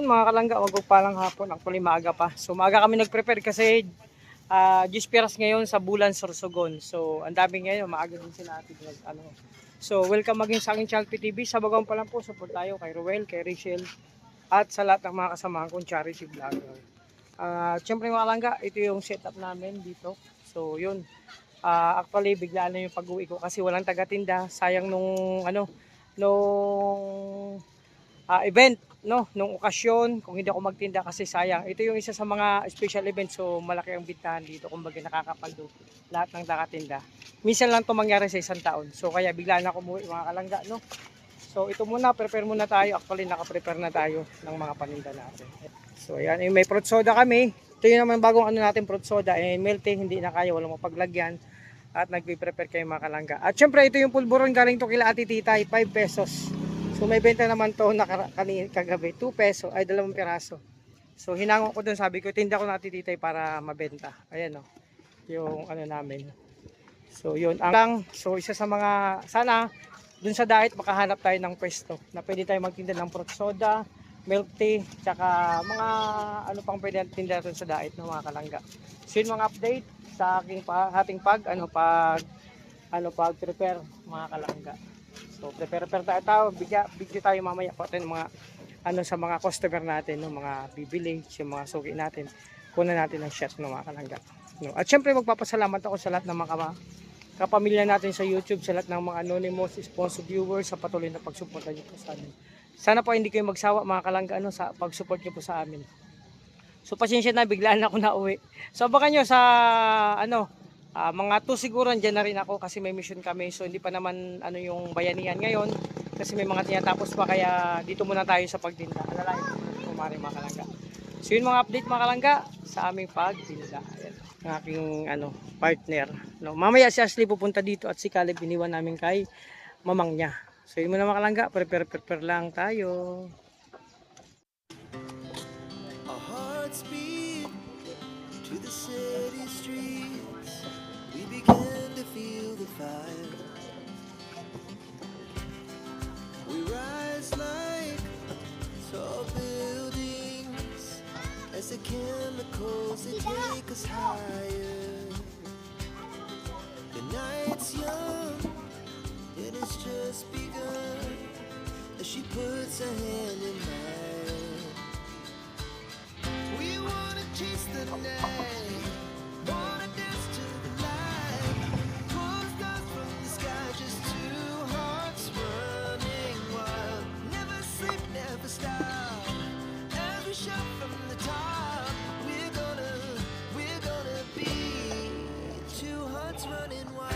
mga kalangga, wag palang hapon. Actually maaga pa. So maaga kami nag-prepare kasi Gispiras ngayon sa Bulan Sorsogon. So ang dami ngayon, maaga din sila atin ano. So welcome maging sa aking channel PTV. Sa bagang pa lang po, support tayo kay Roel, kay Rachel at sa lahat ng mga kasamahan kong charity vlogger. Siyempre mga kalangga, ito yung setup namin dito. So yun. Actually biglaan na yung pag-uwi ko kasi walang taga-tinda. Sayang nung event, no, nung okasyon, kung hindi ako magtinda kasi sayang. Ito yung isa sa mga special event, so malaki ang bintahan dito, kumbaga nakakapaldo lahat ng nakatinda. Minsan lang ito mangyari sa isang taon, so kaya biglaan ako umuwi mga kalangga, no. So ito muna, prepare muna tayo. Actually naka-prepare na tayo ng mga paninda natin. So ayan, may fruit soda kami. Ito yung naman bagong ano natin, fruit soda, melting, hindi na kaya, walang mapaglagyan. At nagpe-prepare kayo mga kalangga. At syempre ito yung pulburon galing to kila Ate Titay, 5 pesos. So may benta naman to na kagabi, 2 peso ay 2 piraso. So hinango ko dun, sabi ko tinda ko na Ate Titay para mabenta. Ayan o, yung ano namin. So yun, so isa sa mga, sana dun sa diet makahanap tayo ng pwesto na pwede tayo magtinda ng fruit soda, milk tea, tsaka mga ano pang pwede natin tinda dun sa diet ng mga kalangga. So yun mga update sa ating pag-prepare mga kalangga. So prepare tayo, video tayo mamaya po natin mga ano sa mga customer natin, no, mga bibili, yung mga suki natin. Kunan natin ang shot ng mga kalangga. No. At syempre magpapasalamat ako sa lahat ng mga kapamilya natin sa YouTube, sa lahat ng mga anonymous sponsor viewers sa patuloy na pagsuporta niyo po sa amin. Sana po hindi kayo magsawa mga kalangga ano sa pag-support niyo po sa amin. So pasensya na, biglaan ako na uwi. So abangan nyo sa mga 2 siguro dyan na rin ako kasi may mission kami. So hindi pa naman ano yung bayanihan ngayon kasi may mga tinatapos pa, kaya dito muna tayo sa pagtinda. Alalayan ko muna kumari mga kalangga. So yun mga update mga kalangga sa aming pagtinda. Ayan, ang aking partner. No, mamaya si Ashley pupunta dito at si Caleb iniwan namin kay mamang niya. So yun muna mga kalangga, prepare lang tayo. Speed to the city streets, we begin to feel the fire. We rise like tall buildings as the chemicals that take us higher. The night's young, it has just begun as she puts her hand in mine. We wanna chase the night, wanna dance to the light, pull stars from the sky, just 2 hearts running wild. Never sleep, never stop, every shot from the top. We're gonna be 2 hearts running wild.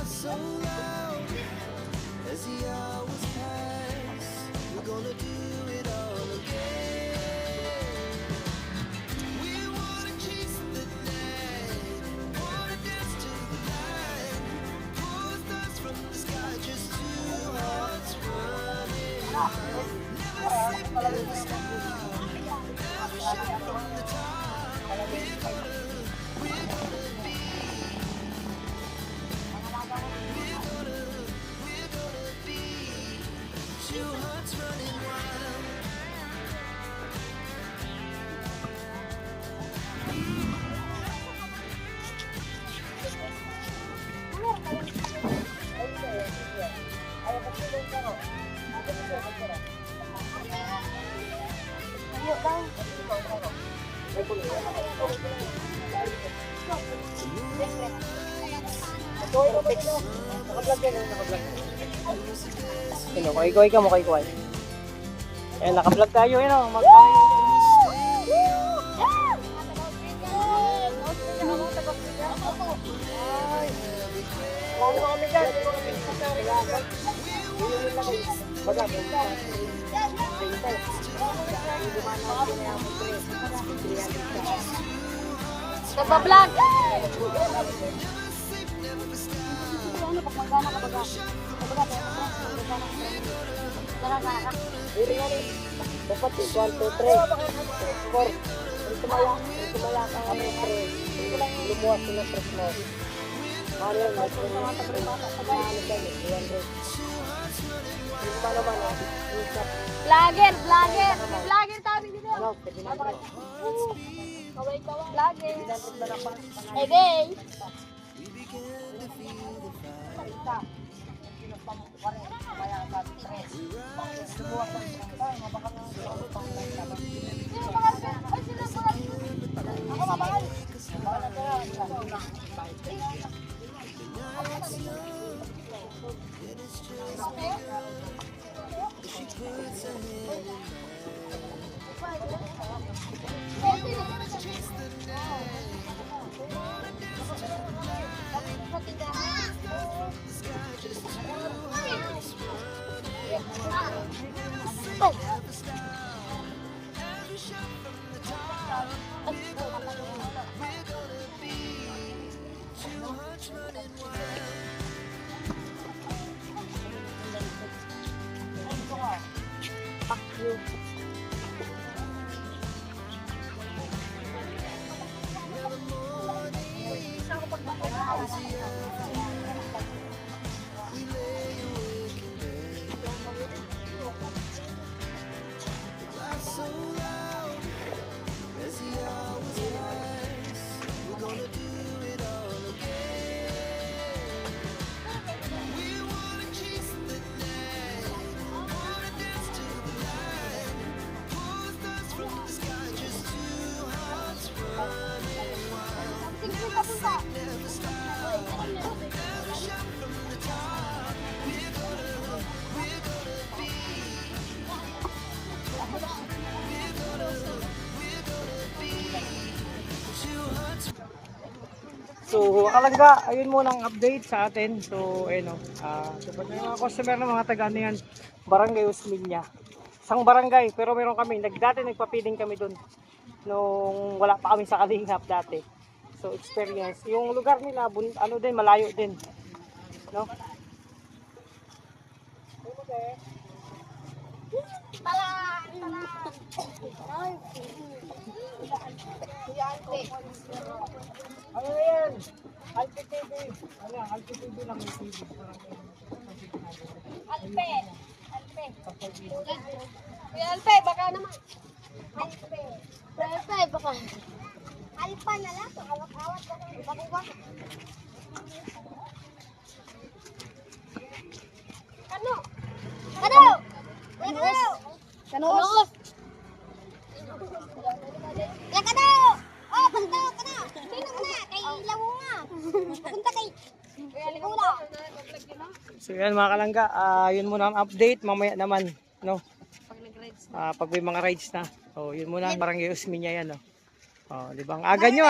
So loud as the hours pass, we're gonna do it all again. We wanna chase the night, wanna dance to the light, pull stars from the sky, just 2 hearts running wild. Never sleep, never stop, every shot from the top. We're gonna be. We're gonna be 2 hearts running wild. Ikaw mo kay Kuwai. Eh, naka-vlog tayo, Nagpa-vlog! mo pag manggana ka baga. Baga tayo ka press, manggana ka. Nakakana ka. Dili nga rin. Dapat 1, 2, 3, 4. Kung tumaya ka kami 3. Lumuwas sila press mo. Ano yan? Ano yan? 200. Yung ba naman Vlogger, vlogger. Vlogger kami dito. ano? Pwede na ba? Kaway-kaway. Vlogger. Hey, gay. Ako mabakal. So, kalangga, ayun muna ang update sa atin. So, ayun o. Dapat na yung mga customer ng mga taga ano yan, Barangay Usminya. Isang barangay, pero meron kami. Dati nagpapiling kami dun. Nung wala pa kami sa Kalingap dati. So, experience. Yung lugar nila, ano din, malayo din. No? Ano na yan? Alpi TV. Ano yan? Alpi TV lang yung TV. Alpe. Alpe. Kuya Alpe, baka naman. Alpe. Alpe, baka. Alpa na lang. Awat-awat ka naman. Bago-bago. Kano? Kano? Kano? Kano? Ya kano? Oh, punta kano? Sino ka na? Kay Lawo nga. Punta kay Ligula. So yan mga kalangga, yun muna ang update. Mamaya naman, no? Pag may mga rides na. So yun muna, Barangay Usminya yan, no? Oh, di ba? Ang aga nyo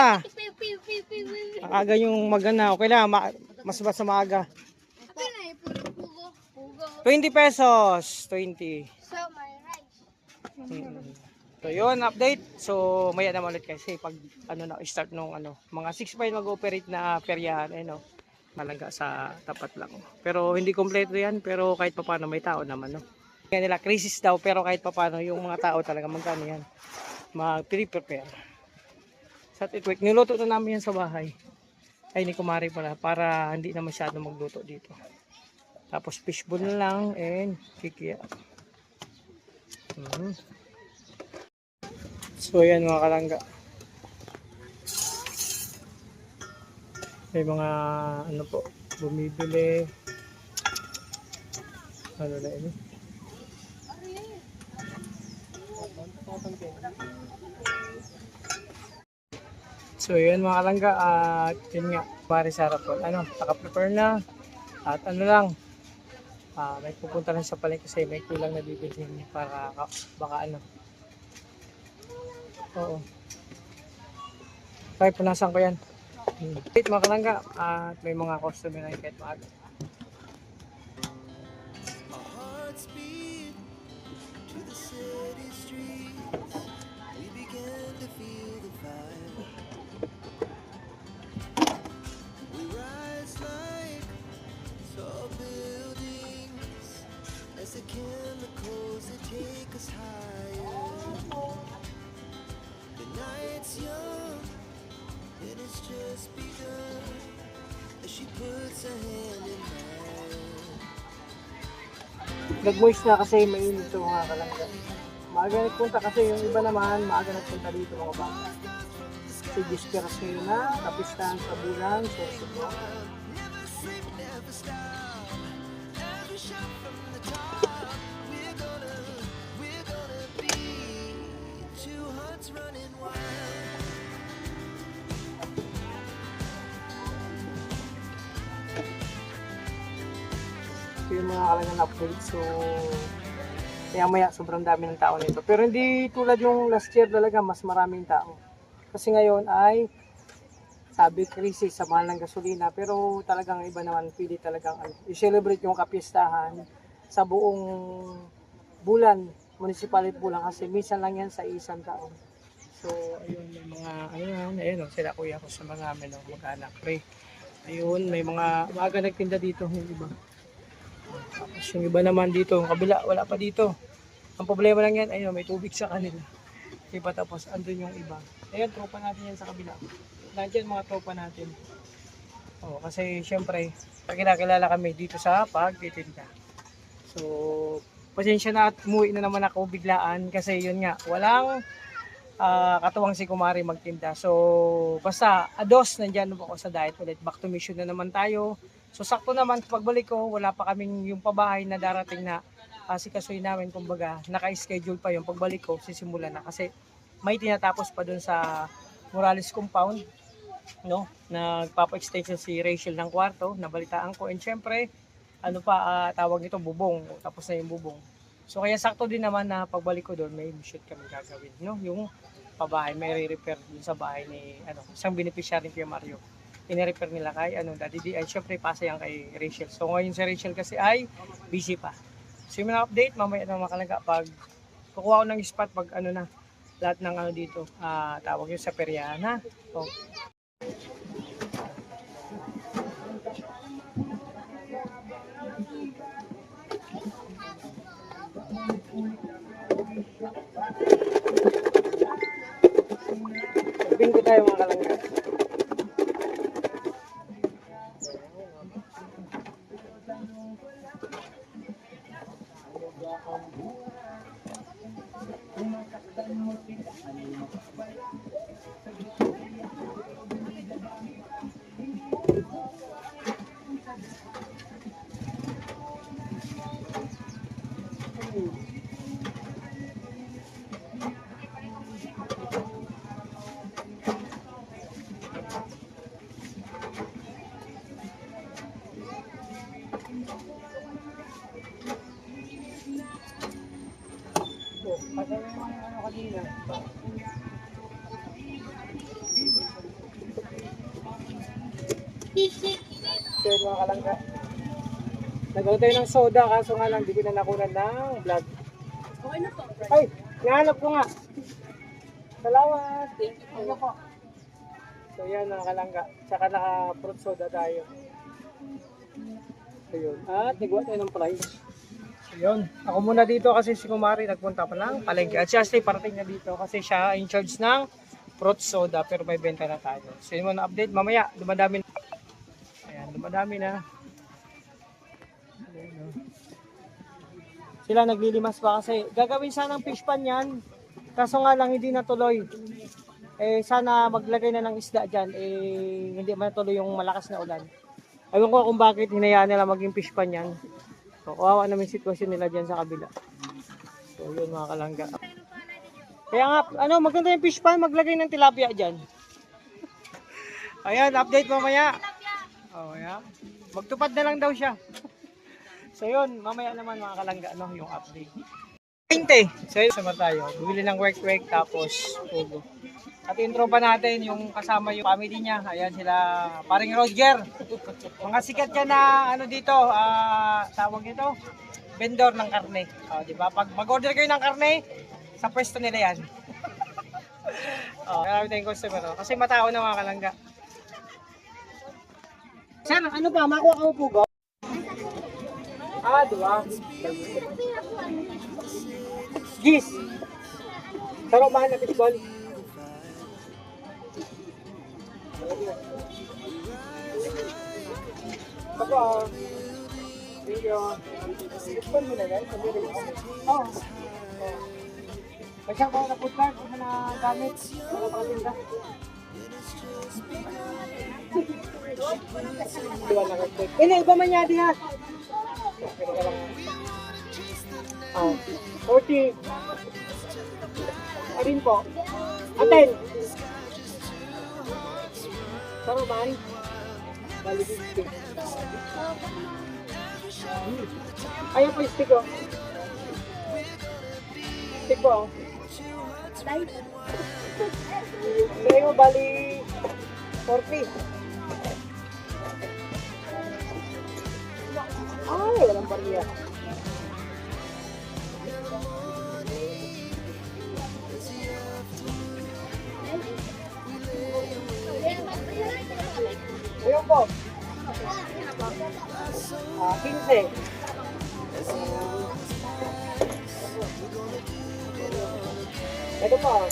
Ang aga yung magana. Okay lang, mas sa maaga. 20 pesos. 20. So, my rice. So yun, update. So maya naman ulit kasi pag ano na start nung mga 6 pa yung mag-operate na peryahan no. Malaga sa tapat lang. Pero hindi kompleto yan, pero kahit papaano may tao naman no. Kaya nila crisis daw pero kahit papaano yung mga tao talaga magkano yan. Mag-prepare. Sa titwik, niluto na namin yan sa bahay. Ay ni kumari pala para hindi na masyado magluto dito. Tapos fishball na lang and kikiya. So yan mga kalangga. May mga ano po, bumibili. Ano na ini? So yan mga kalangga, at yun nga, pare sa harapan. Naka-prepare na. At ano lang, may pupunta lang sa palengke kasi may kulang na bibilhin para baka Oo. Kaya punasan ko yan. Wait mga kalangga, at may mga customer na kahit maaga. Our hearts beat to the city streets. We began to feel the fire. We rise like is higher. The night's young and it's just begun. As she puts her hand in mine. Nag-moist na kasi mainit ito mga kalangga. Maaga nagpunta kasi yung iba naman, maaga nagpunta dito mga bata. Si Disperas ngayon na, kapistahan sa bulan, so siguro. Never sleep, never stop. Every shot from the top. We're gonna be two hearts running wild. Ito yung mga kalangga na upgrade. So, kaya maya sobrang dami ng tao nito. Pero hindi tulad yung last year talaga, mas maraming tao. Kasi ngayon ay sabi crisis sa mahal ng gasolina, pero talagang iba naman pili talagang i-celebrate yung kapistahan sa buong bulan, municipality bulan kasi minsan lang yan sa isang taon. So ayun may mga ayun sila kuya ko sa mga amin mag-anak pre. Ayun may mga umaga nagtinda dito yung iba. Tapos yung iba naman dito, yung kabila wala pa dito. Ang problema lang yan, ayun may tubig sa kanila. Diba tapos andun yung iba. Ayun, tropa natin yan sa kabila. Nandiyan mga tropa natin. Oh, kasi syempre, kinakilala kami dito sa pagtitinda. So, pasensya na at umuwi na naman ako biglaan kasi yun nga, walang katuwang si Kumari magtinda. So, basta ados, nandyan ako sa diet ulit. Back to mission na naman tayo. So, sakto naman pagbalik ko, wala pa kaming yung pabahay na darating na sikasuy namin, kumbaga, naka-schedule pa yung pagbalik ko, sisimulan na kasi may tinatapos pa dun sa Morales compound, no? Nagpapa-extension si Rachel ng kwarto, nabalitaan ko, and syempre, tawag nito, bubong, tapos na yung bubong. So kaya sakto din naman na pagbalik ko doon, may shoot kami gagawin, no? Yung pabahay, may re-repair dun sa bahay ni, isang beneficiary kay Mario. Ine-repair nila kay, Daddy D, ay syempre pasayang kay Rachel. So ngayon si Rachel kasi ay busy pa. So yung update, mamaya na makalaga pag kukuha ko ng spot pag na, lahat ng dito, tawag yun sa peryahan ha. So, sabihin ko tayo mga kalangga. Kanina. So yun mga kalangga. Nagawa tayo ng soda kaso nga lang di ko na nakunan ng vlog. Okay na po. Ay, nahanap ko nga. Salamat. Thank you po. So yan mga kalangga. Tsaka naka-fruit soda tayo. So yun. At nagawa tayo ng price. Yun, ako muna dito kasi si Kumari nagpunta pa lang palengke. At siya stay parating na dito kasi siya in charge ng fruit soda pero may benta na tayo. So yun muna update mamaya, dumadami na. Ayan, dumadami na. Ayan, oh. Sila naglilimas pa kasi gagawin sanang fish pan yan. Kaso nga lang hindi natuloy. Sana maglagay na ng isda dyan. Hindi man natuloy yung malakas na ulan. Ayun ko kung bakit hinayaan nila maging fish pan yan. So, kawawa naman yung sitwasyon nila dyan sa kabila. So, yun mga kalangga. Kaya nga, maganda yung fish pan, maglagay ng tilapia dyan. Ayan, update mamaya. Oh, yeah. Magtupad na lang daw siya. So, yun, mamaya naman mga kalangga, yung update. 20. So, yun, sama tayo. Bumili ng work tapos ulo. At yung tropa natin, yung kasama yung family niya. Ayan sila, paring Roger. Mga sikat yan na, dito, tawag ito, vendor ng karne. Di ba? Pag mag-order kayo ng karne, sa pwesto nila yan. Marami tayong customer. Kasi matao na mga kalangga. Sir, ba? Makuha ka mo pugo? Di ba? Gis. Taro mahal na fishball. Ako, thank you. Fishball mo na yan? Oo. Kasi ako na food cart, kung na gamit, wala pa tinda. Ini, iba man niya diha. Oh, 40. Arin po. Aten. Saro man. Bali 50. Ayaw po yung stick oh. Stick po oh. Sa'yo mo bali 40. Ay, walang bariya. Ayun po. 15. Ito po.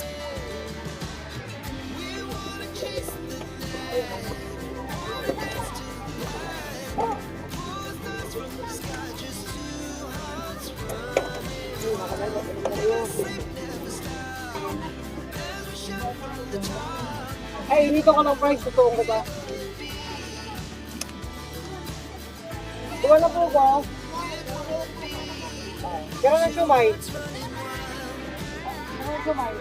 Ay, inito ko ng price. Totoo ko ba? Kuha na po ba? Kaya na sumay. Kaya na sumay.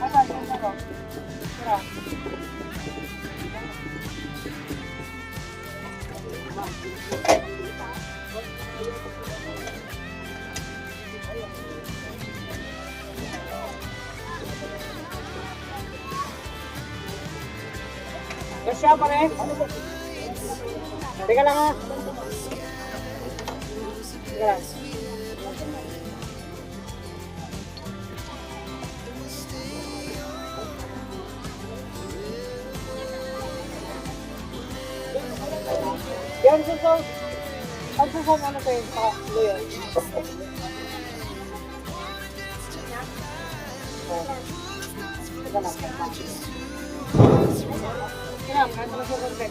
Asan? Asan ko? Kira. Kasya pa rin? Teka lang ha. Teka lang. Yan suso. Ang suso ano tayo sa luyo. Teka lang. Kaya, kahit na sa kontek.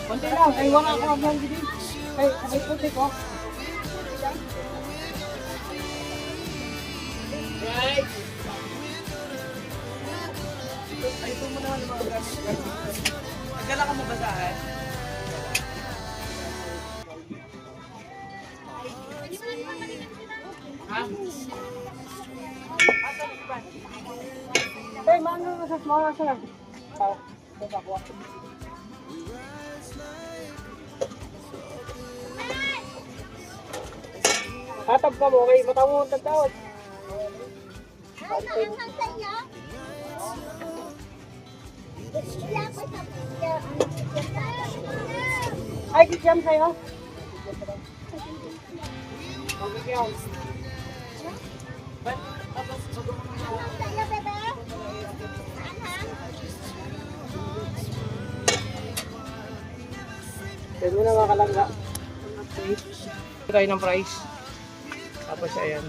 Konti lang, ay wala ako ang hindi. Ay kontek ko. Right. Ay, ito mo naman yung mga gamit. Nagdala ka mo basahan? Ha? Hey, mana nasa small nasa lang? Oh, ito ako. Hatab ka mo, okay? Mataw mo ang tagtawad. Ay, kikiyam sa'yo? Kikiyam. Pwede mo na mga kalangga. Try ng price. Tapos ayan.